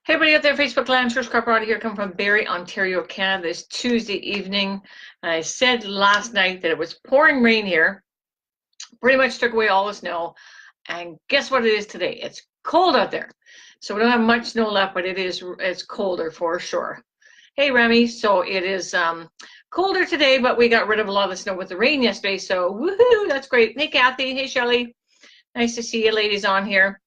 Hey everybody out there, Facebook Land, Trish Carpenter here, coming from Barrie, Ontario, Canada. It's Tuesday evening. I said last night that it was pouring rain here. Pretty much took away all the snow. And guess what it is today? It's cold out there. So we don't have much snow left, but it's colder for sure. Hey Remy, so it is colder today, but we got rid of a lot of the snow with the rain yesterday. So woohoo, that's great. Hey Kathy, hey Shelly. Nice to see you ladies on here.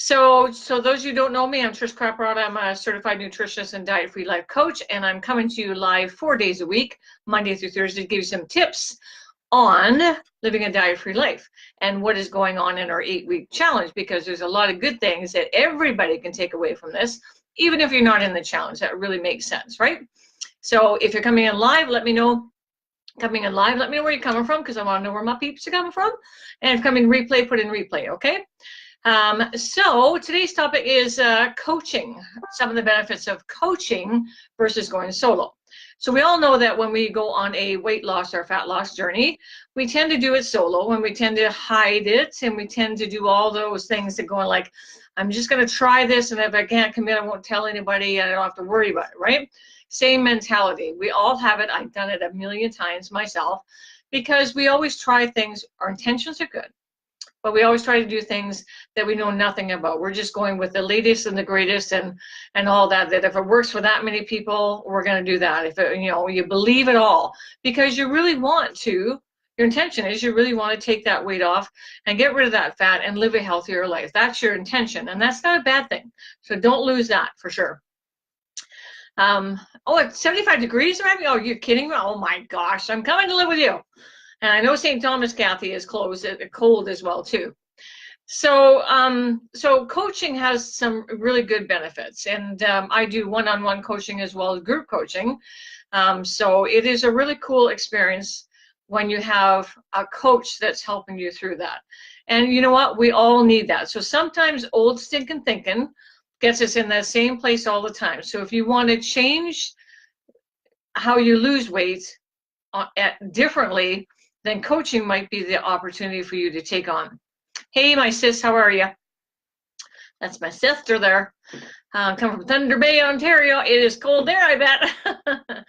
So those of you who don't know me, I'm Trish Craprod. I'm a certified nutritionist and diet-free life coach, and I'm coming to you live 4 days a week, Monday through Thursday, to give you some tips on living a diet-free life and what is going on in our 8-week challenge, because there's a lot of good things that everybody can take away from this, even if you're not in the challenge. That really makes sense, right? So if you're coming in live, let me know. Coming in live, let me know where you're coming from, because I want to know where my peeps are coming from. And if coming in replay, put in replay, okay? So today's topic is coaching, some of the benefits of coaching versus going solo. So we all know that when we go on a weight loss or fat loss journey, we tend to do it solo, and we tend to hide it, and we tend to do all those things that go like, I'm just going to try this, and if I can't commit, I won't tell anybody, and I don't have to worry about it, right? Same mentality. We all have it. I've done it a million times myself, because we always try things. Our intentions are good, but we always try to do things that we know nothing about. We're just going with the latest and the greatest and all that, that if it works for that many people, we're going to do that. If it, you believe it all, because you really want to, your intention is you really want to take that weight off and get rid of that fat and live a healthier life. That's your intention, and that's not a bad thing. So don't lose that for sure. Oh, it's 75 degrees, right? Oh, you're kidding me? Oh my gosh, I'm coming to live with you. And I know St. Thomas, Kathy, is cold as well too. So so coaching has some really good benefits, and I do one-on-one coaching as well as group coaching. So it is a really cool experience when you have a coach that's helping you through that. And you know what? We all need that. So sometimes old stinking thinking gets us in that same place all the time. So if you want to change how you lose weight differently, then coaching might be the opportunity for you to take on. Hey, my sis, how are you? That's my sister there. Come from Thunder Bay, Ontario. It is cold there, I bet.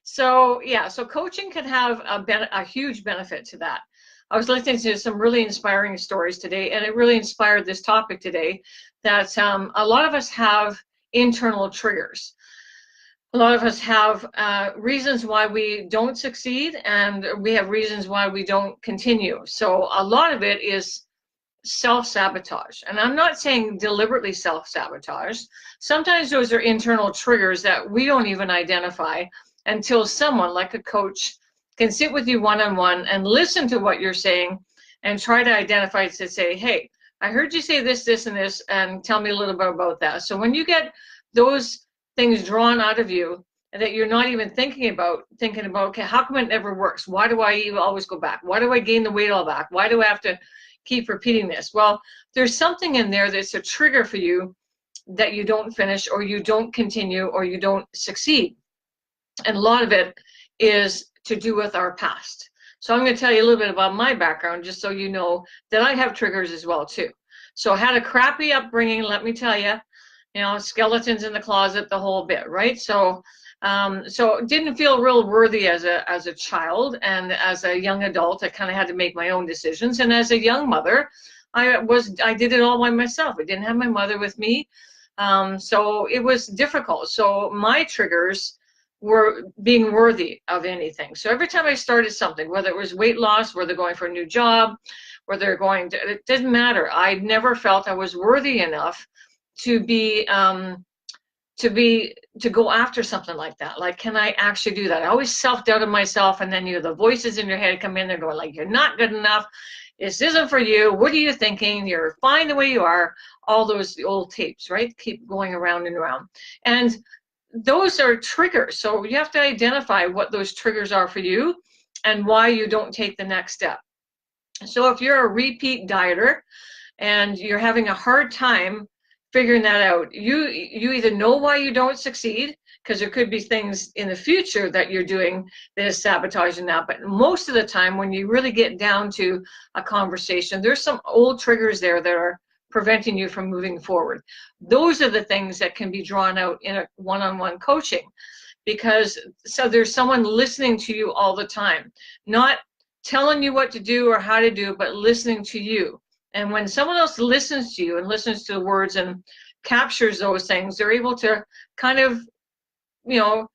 So yeah, so coaching can have a huge benefit to that. I was listening to some really inspiring stories today, and it really inspired this topic today, that a lot of us have internal triggers. A lot of us have reasons why we don't succeed, and we have reasons why we don't continue. So a lot of it is self-sabotage. And I'm not saying deliberately self-sabotage. Sometimes those are internal triggers that we don't even identify until someone like a coach can sit with you one-on-one and listen to what you're saying and try to identify it, to say, hey, I heard you say this, this, and this, and tell me a little bit about that. So when you get those things drawn out of you that you're not even thinking about, okay, how come it never works? Why do I even always go back? Why do I gain the weight all back? Why do I have to keep repeating this? Well, there's something in there that's a trigger for you that you don't finish, or you don't continue, or you don't succeed. And a lot of it is to do with our past. So I'm going to tell you a little bit about my background, just so you know that I have triggers as well too. So I had a crappy upbringing, let me tell you, skeletons in the closet, the whole bit, right? So so didn't feel real worthy as a child, and as a young adult, I kind of had to make my own decisions. And as a young mother, I did it all by myself. I didn't have my mother with me, so it was difficult. So my triggers were being worthy of anything. So every time I started something, whether it was weight loss, whether going for a new job, whether going to, it didn't matter. I never felt I was worthy enough to go after something like that. Like, can I actually do that? I always self-doubted myself, and then the voices in your head come in, they're going like, you're not good enough, this isn't for you, what are you thinking, you're fine the way you are, all those old tapes, right? Keep going around and around. And those are triggers. So you have to identify what those triggers are for you and why you don't take the next step. So if you're a repeat dieter and you're having a hard time figuring that out, you either know why you don't succeed, because there could be things in the future that you're doing that is sabotaging that. But most of the time, when you really get down to a conversation, there's some old triggers there that are preventing you from moving forward. Those are the things that can be drawn out in a one-on-one coaching, because so there's someone listening to you all the time, not telling you what to do or how to do, but listening to you. And when someone else listens to you and listens to the words and captures those things, they're able to kind of, you know,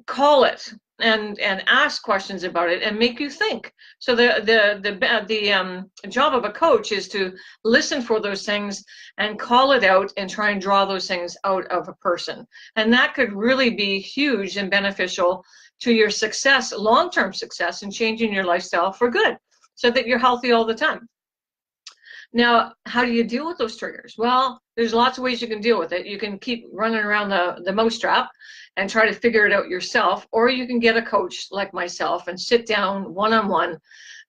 call it and ask questions about it and make you think. So the job of a coach is to listen for those things and call it out and try and draw those things out of a person. And that could really be huge and beneficial to your success, long-term success, in changing your lifestyle for good, so that you're healthy all the time. Now, how do you deal with those triggers? Well, there's lots of ways you can deal with it. You can keep running around the mousetrap and try to figure it out yourself, or you can get a coach like myself and sit down one-on-one,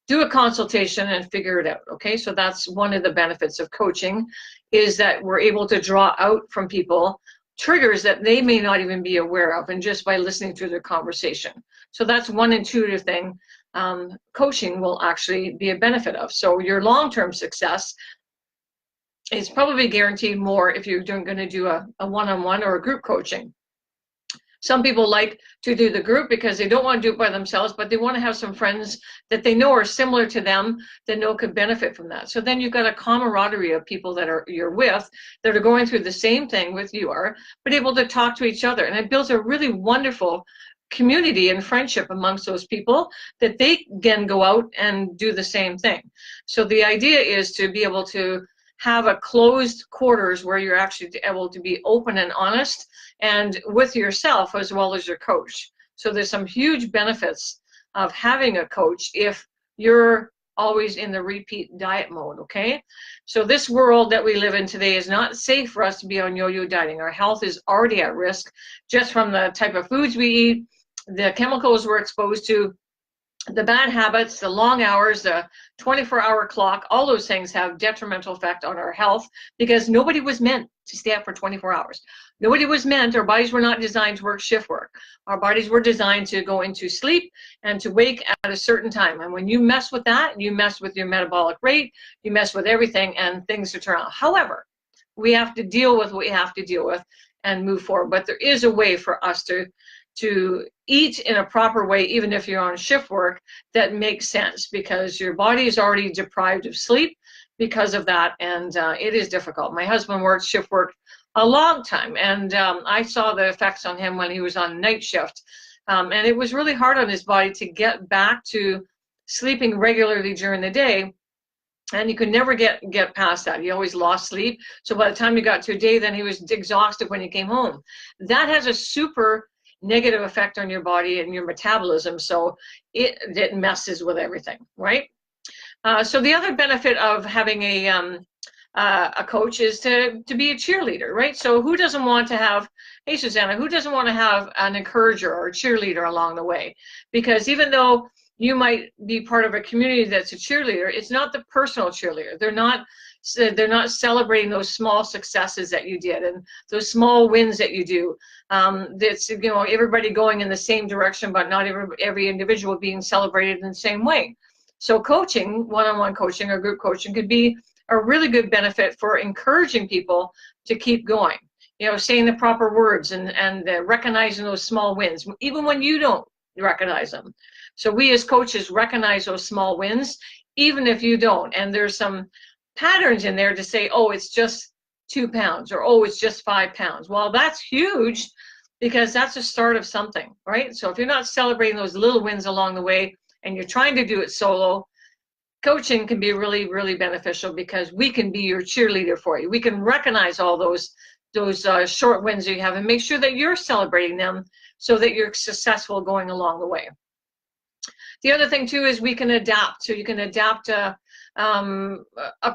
do a consultation and figure it out, okay? So that's one of the benefits of coaching, is that we're able to draw out from people triggers that they may not even be aware of, and just by listening to their conversation. So that's one intuitive thing coaching will actually be a benefit of. So your long-term success is probably guaranteed more if you're going to do a one-on-one or a group coaching. Some people like to do the group because they don't want to do it by themselves, but they want to have some friends that they know are similar to them that know could benefit from that. So then you've got a camaraderie of people that you're with that are going through the same thing with you are, but able to talk to each other. And it builds a really wonderful community and friendship amongst those people that they can go out and do the same thing. So the idea is to be able to have a closed quarters where you're actually able to be open and honest and with yourself as well as your coach. So there's some huge benefits of having a coach if you're always in the repeat diet mode, okay? So this world that we live in today is not safe for us to be on yo-yo dieting. Our health is already at risk just from the type of foods we eat, the chemicals we're exposed to, the bad habits, the long hours, the 24-hour clock. All those things have detrimental effect on our health, because nobody was meant to stay up for 24 hours. Nobody was meant, our bodies were not designed to work shift work. Our bodies were designed to go into sleep and to wake at a certain time. And when you mess with that, you mess with your metabolic rate, you mess with everything, and things to turn out. However, we have to deal with what we have to deal with and move forward. But there is a way for us to eat in a proper way, even if you're on shift work, that makes sense, because your body is already deprived of sleep because of that, and it is difficult. My husband worked shift work a long time, and I saw the effects on him when he was on night shift, and it was really hard on his body to get back to sleeping regularly during the day, and he could never get past that. He always lost sleep, so by the time he got to a day, then he was exhausted when he came home. That has a super negative effect on your body and your metabolism, so it messes with everything, right? So the other benefit of having a coach is to be a cheerleader, right? So who doesn't want to have, hey Susanna, who doesn't want to have an encourager or a cheerleader along the way? Because even though you might be part of a community that's a cheerleader, it's not the personal cheerleader. They're not celebrating those small successes that you did and those small wins that you do. That's, you know, everybody going in the same direction, but not every individual being celebrated in the same way. So coaching, one-on-one coaching or group coaching, could be a really good benefit for encouraging people to keep going. You know, saying the proper words and recognizing those small wins, even when you don't recognize them. So we as coaches recognize those small wins, even if you don't. And there's some patterns in there to say, oh, it's just 2 pounds, or oh, it's just 5 pounds. Well, that's huge, because that's the start of something, right? So if you're not celebrating those little wins along the way and you're trying to do it solo, coaching can be really, really beneficial, because we can be your cheerleader for you. We can recognize all those short wins that you have and make sure that you're celebrating them so that you're successful going along the way. The other thing too is we can adapt. So you can adapt a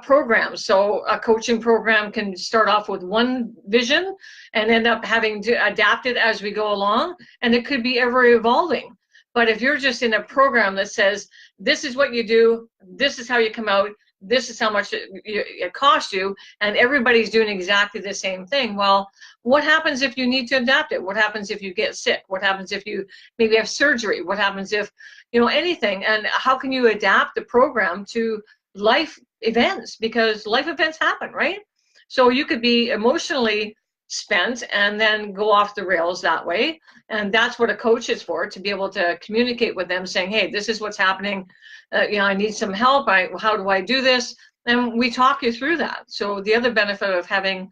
program. So a coaching program can start off with one vision and end up having to adapt it as we go along, and it could be ever evolving. But if you're just in a program that says, this is what you do, this is how you come out, this is how much it costs you, and everybody's doing exactly the same thing, well, what happens if you need to adapt it? What happens if you get sick? What happens if you maybe have surgery? What happens if, you know, anything? And how can you adapt the program to life events, because life events happen, right? So you could be emotionally spent and then go off the rails that way. And that's what a coach is for, to be able to communicate with them saying, hey, this is what's happening. I need some help. How do I do this? And we talk you through that. So the other benefit of having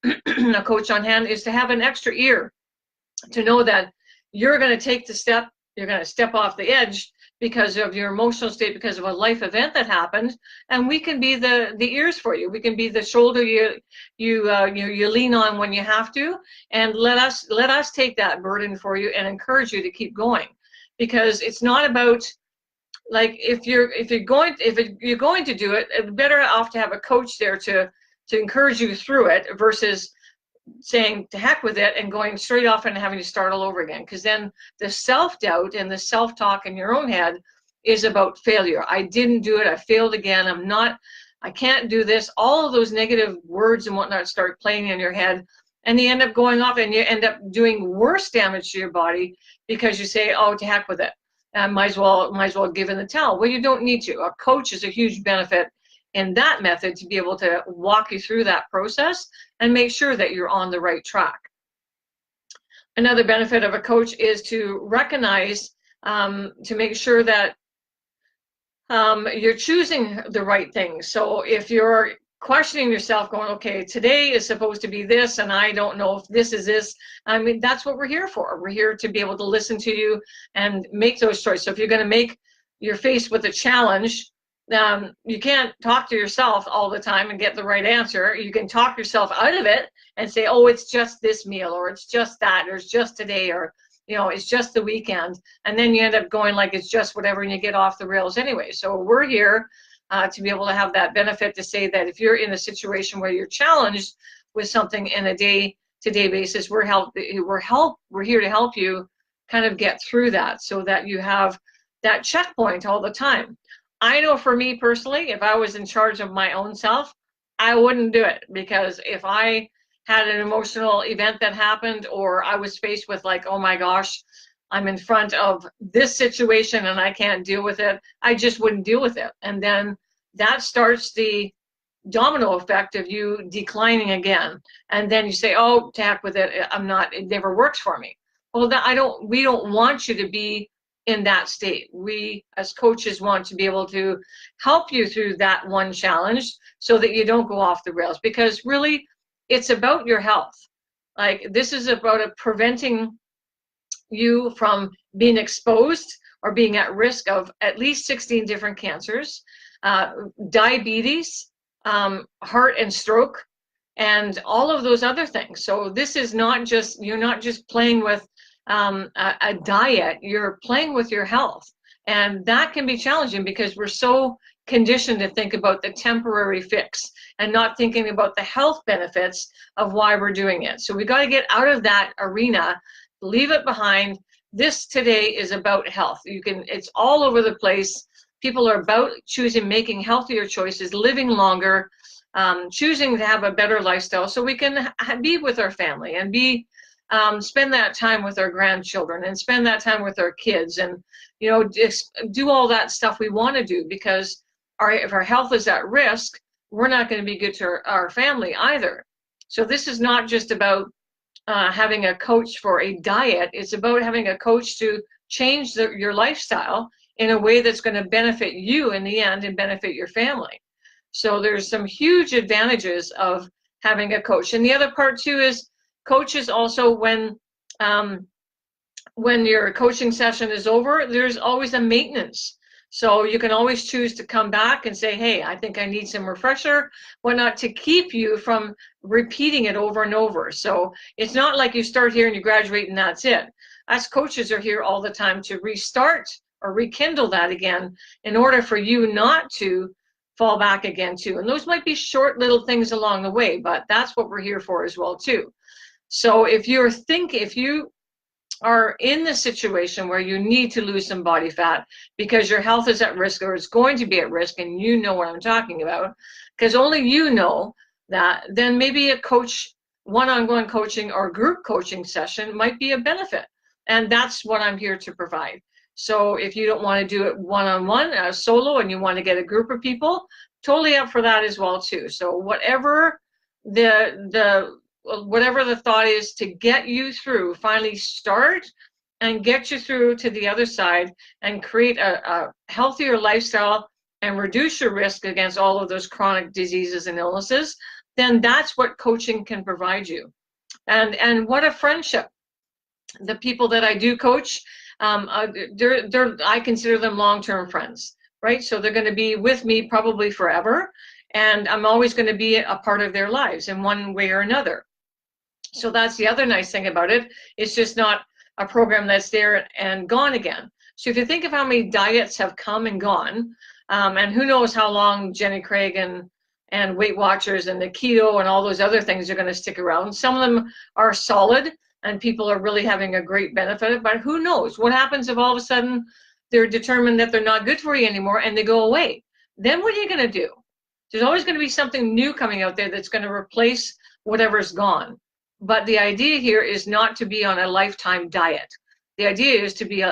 a coach on hand is to have an extra ear, to know that you're going to take the step, you're going to step off the edge because of your emotional state, because of a life event that happened, and we can be the ears for you. We can be the shoulder you lean on when you have to, and let us take that burden for you and encourage you to keep going, because it's not about, like, if you're going to do it, it's better off to have a coach there to encourage you through it, versus saying to heck with it and going straight off and having to start all over again. Because then the self-doubt and the self-talk in your own head is about failure. I didn't do it. I failed again. I can't do this. All of those negative words and whatnot start playing in your head, and you end up going off and you end up doing worse damage to your body, because you say, oh, to heck with it. Might as well give in the towel. Well, you don't need to. A coach is a huge benefit in that method, to be able to walk you through that process and make sure that you're on the right track. Another benefit of a coach is to recognize, to make sure that you're choosing the right things. So if you're questioning yourself, going, okay, today is supposed to be this, and I don't know if this is this. I mean, that's what we're here for. We're here to be able to listen to you and make those choices. So if you're faced with a challenge, you can't talk to yourself all the time and get the right answer. You can talk yourself out of it and say, oh, it's just this meal, or it's just that, or it's just today, or it's just the weekend. And then you end up going like it's just whatever, and you get off the rails anyway. So we're here to be able to have that benefit, to say that if you're in a situation where you're challenged with something in a day-to-day basis, we're here to help you kind of get through that, so that you have that checkpoint all the time. I know for me personally, if I was in charge of my own self, I wouldn't do it, because if I had an emotional event that happened, or I was faced with like, oh my gosh, I'm in front of this situation and I can't deal with it, I just wouldn't deal with it. And then that starts the domino effect of you declining again. And then you say, oh, to heck with it, it never works for me. Well, we don't want you to be in that state. We as coaches want to be able to help you through that one challenge, so that you don't go off the rails, because really it's about your health. Like, this is about preventing you from being exposed or being at risk of at least 16 different cancers, diabetes, heart and stroke, and all of those other things. So this is not just, you're not just playing with a diet, you're playing with your health. And that can be challenging, because we're so conditioned to think about the temporary fix and not thinking about the health benefits of why we're doing it. So we got to get out of that arena, leave it behind. This today is about health. It's all over the place. People are about making healthier choices, living longer, choosing to have a better lifestyle, so we can be with our family and spend that time with our grandchildren and spend that time with our kids, and just do all that stuff we want to do, because if our health is at risk, we're not going to be good to our family either. So this is not just about having a coach for a diet. It's about having a coach to change your lifestyle in a way that's going to benefit you in the end and benefit your family. So there's some huge advantages of having a coach. And the other part too is, coaches also, when your coaching session is over, there's always a maintenance. So you can always choose to come back and say, hey, I think I need some refresher, whatnot, to keep you from repeating it over and over. So it's not like you start here and you graduate and that's it. Us coaches are here all the time to restart or rekindle that again, in order for you not to fall back again too. And those might be short little things along the way, but that's what we're here for as well too. So if you are in the situation where you need to lose some body fat because your health is at risk, or it's going to be at risk, and you know what I'm talking about, because only you know that, then maybe a coach, one-on-one coaching or group coaching session might be a benefit. And that's what I'm here to provide. So if you don't want to do it one-on-one, solo, and you want to get a group of people, totally up for that as well too. So whatever whatever the thought is to get you through, finally start and get you through to the other side and create a healthier lifestyle and reduce your risk against all of those chronic diseases and illnesses, then that's what coaching can provide you. And what a friendship. The people that I do coach, I consider them long-term friends, right? So they're going to be with me probably forever, and I'm always going to be a part of their lives in one way or another. So that's the other nice thing about it. It's just not a program that's there and gone again. So if you think of how many diets have come and gone, and who knows how long Jenny Craig and Weight Watchers and the keto and all those other things are going to stick around. Some of them are solid and people are really having a great benefit, but who knows what happens if all of a sudden they're determined that they're not good for you anymore and they go away. Then what are you going to do? There's always going to be something new coming out there that's going to replace whatever's gone. But the idea here is not to be on a lifetime diet. The idea is to be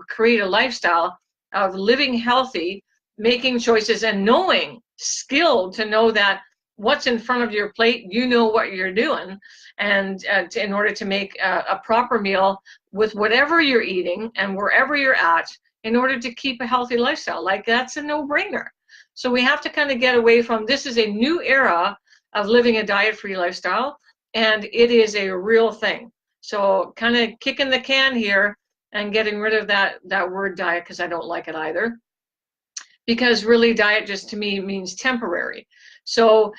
create a lifestyle of living healthy, making choices, and knowing, skilled to know that what's in front of your plate, you know what you're doing, and in order to make a proper meal with whatever you're eating and wherever you're at, in order to keep a healthy lifestyle. Like, that's a no-brainer. So we have to kind of get away from, this is a new era of living a diet-free lifestyle, and it is a real thing. So kind of kicking the can here and getting rid of that word diet, because I don't like it either. Because really diet just to me means temporary. So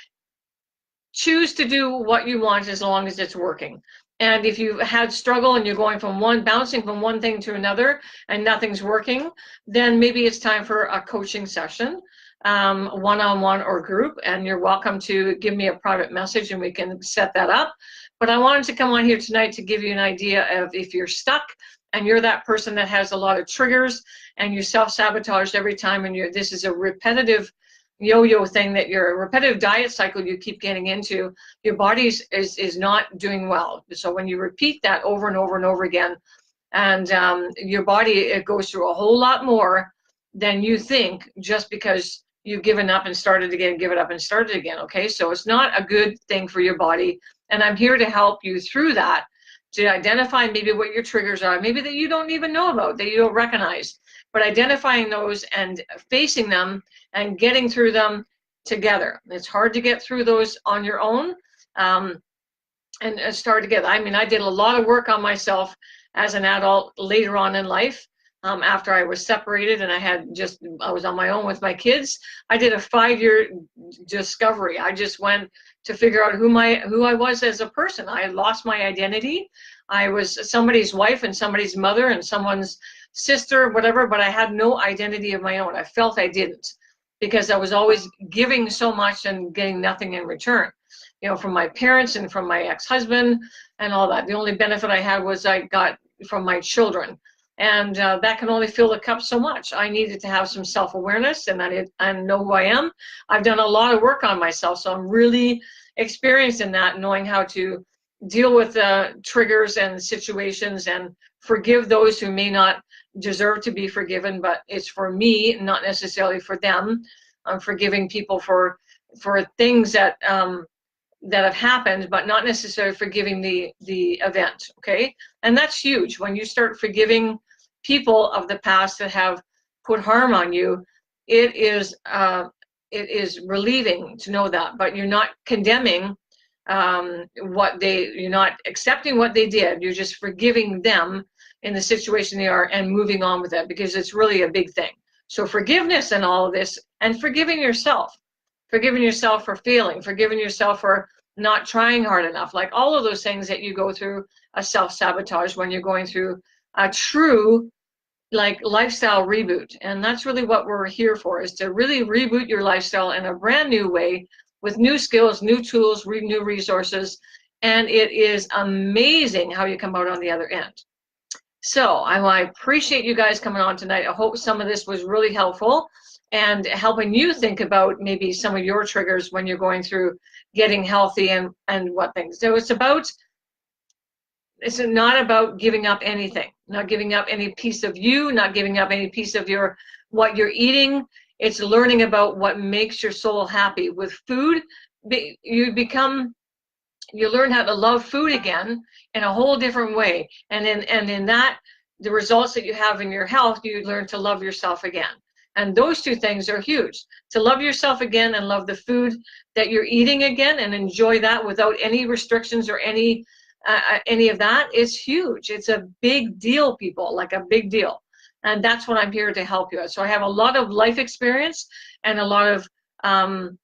choose to do what you want as long as it's working. And if you've had struggle and you're going from bouncing from one thing to another and nothing's working, then maybe it's time for a coaching session, one-on-one or group, and you're welcome to give me a private message and we can set that up. But I wanted to come on here tonight to give you an idea of if you're stuck and you're that person that has a lot of triggers and you self-sabotage every time, and this is a repetitive yo-yo thing, that you're a repetitive diet cycle you keep getting into, your body is not doing well. So when you repeat that over and over and over again, and your body, it goes through a whole lot more than you think, just because you've given up and started again, give it up and started again, okay? So it's not a good thing for your body, and I'm here to help you through that, to identify maybe what your triggers are, maybe that you don't even know about, that you don't recognize, but identifying those and facing them and getting through them together. It's hard to get through those on your own, and start together. I mean, I did a lot of work on myself as an adult later on in life, after I was separated and I was on my own with my kids. I did a 5-year discovery. I just went to figure out who I was as a person. I lost my identity. I was somebody's wife and somebody's mother and someone's sister, whatever, but I had no identity of my own. I felt I didn't, because I was always giving so much and getting nothing in return, from my parents and from my ex-husband and all that. The only benefit I had was I got from my children. And that can only fill the cup so much. I needed to have some self-awareness, and I know who I am. I've done a lot of work on myself, so I'm really experienced in that, knowing how to deal with triggers and situations and forgive those who may not deserve to be forgiven, but it's for me, not necessarily for them. I'm forgiving people for things that have happened, but not necessarily forgiving the event, okay? And that's huge. When you start forgiving people of the past that have put harm on you, it is relieving to know that, but you're not condemning you're not accepting what they did. You're just forgiving them in the situation they are and moving on with it, because it's really a big thing. So forgiveness and all of this, and forgiving yourself for failing, forgiving yourself for not trying hard enough, like all of those things that you go through a self-sabotage when you're going through a true lifestyle reboot. And that's really what we're here for, is to really reboot your lifestyle in a brand new way, with new skills, new tools, new resources, and it is amazing how you come out on the other end. So I appreciate you guys coming on tonight. I hope some of this was really helpful and helping you think about maybe some of your triggers when you're going through getting healthy and what things. So it's not about giving up anything, not giving up any piece of you, not giving up any piece of what you're eating. It's learning about what makes your soul happy. With food, you learn how to love food again in a whole different way. And in that, the results that you have in your health, you learn to love yourself again. And those two things are huge. To love yourself again and love the food that you're eating again and enjoy that without any restrictions or any of that is huge. It's a big deal, people, like a big deal. And that's what I'm here to help you with. So I have a lot of life experience and a lot of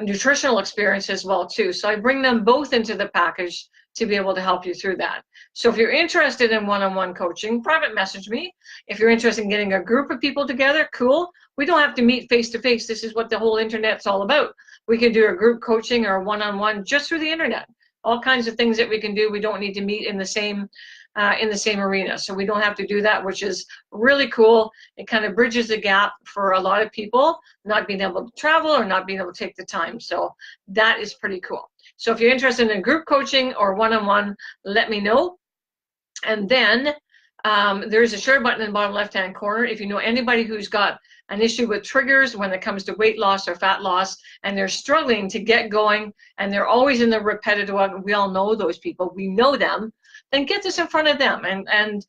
nutritional experience as well too. So I bring them both into the package to be able to help you through that. So if you're interested in one-on-one coaching, private message me. If you're interested in getting a group of people together, cool. We don't have to meet face-to-face. This is what the whole internet's all about. We can do a group coaching or a one-on-one just through the internet. All kinds of things that we can do. We don't need to meet in the same arena. So we don't have to do that, which is really cool. It kind of bridges the gap for a lot of people not being able to travel or not being able to take the time. So that is pretty cool. So if you're interested in group coaching or one-on-one, let me know. And then there's a share button in the bottom left-hand corner. If you know anybody who's got an issue with triggers when it comes to weight loss or fat loss, and they're struggling to get going, and they're always in the repetitive, we all know those people, we know them, then get this in front of them and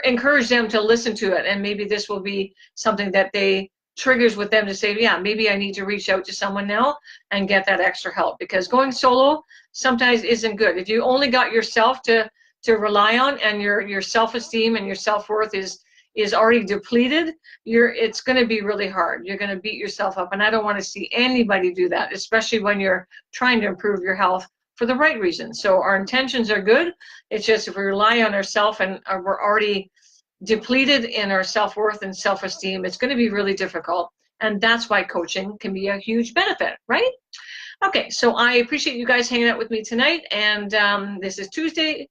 encourage them to listen to it. And maybe this will be something that they triggers with them to say, yeah, maybe I need to reach out to someone now and get that extra help, because going solo sometimes isn't good. If you only got yourself to rely on, and your self-esteem and your self-worth is already depleted, it's going to be really hard. You're going to beat yourself up, and I don't want to see anybody do that, especially when you're trying to improve your health for the right reasons. So our intentions are good. It's just if we rely on ourselves and we're already depleted in our self-worth and self-esteem, it's going to be really difficult. And that's why coaching can be a huge benefit, right? Okay, so I appreciate you guys hanging out with me tonight. And this is Tuesday.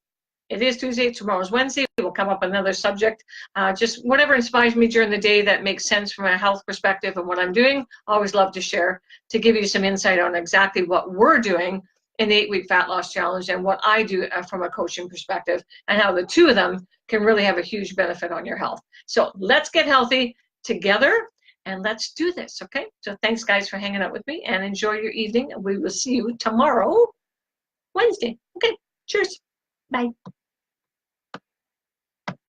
It is Tuesday. Tomorrow's Wednesday. We'll come up with another subject. Just whatever inspires me during the day that makes sense from a health perspective and what I'm doing. I always love to share, to give you some insight on exactly what we're doing in the 8-week fat loss challenge and what I do from a coaching perspective, and how the two of them can really have a huge benefit on your health. So let's get healthy together and let's do this, okay? So thanks guys for hanging out with me, and enjoy your evening. We will see you tomorrow, Wednesday. Okay, cheers. Bye.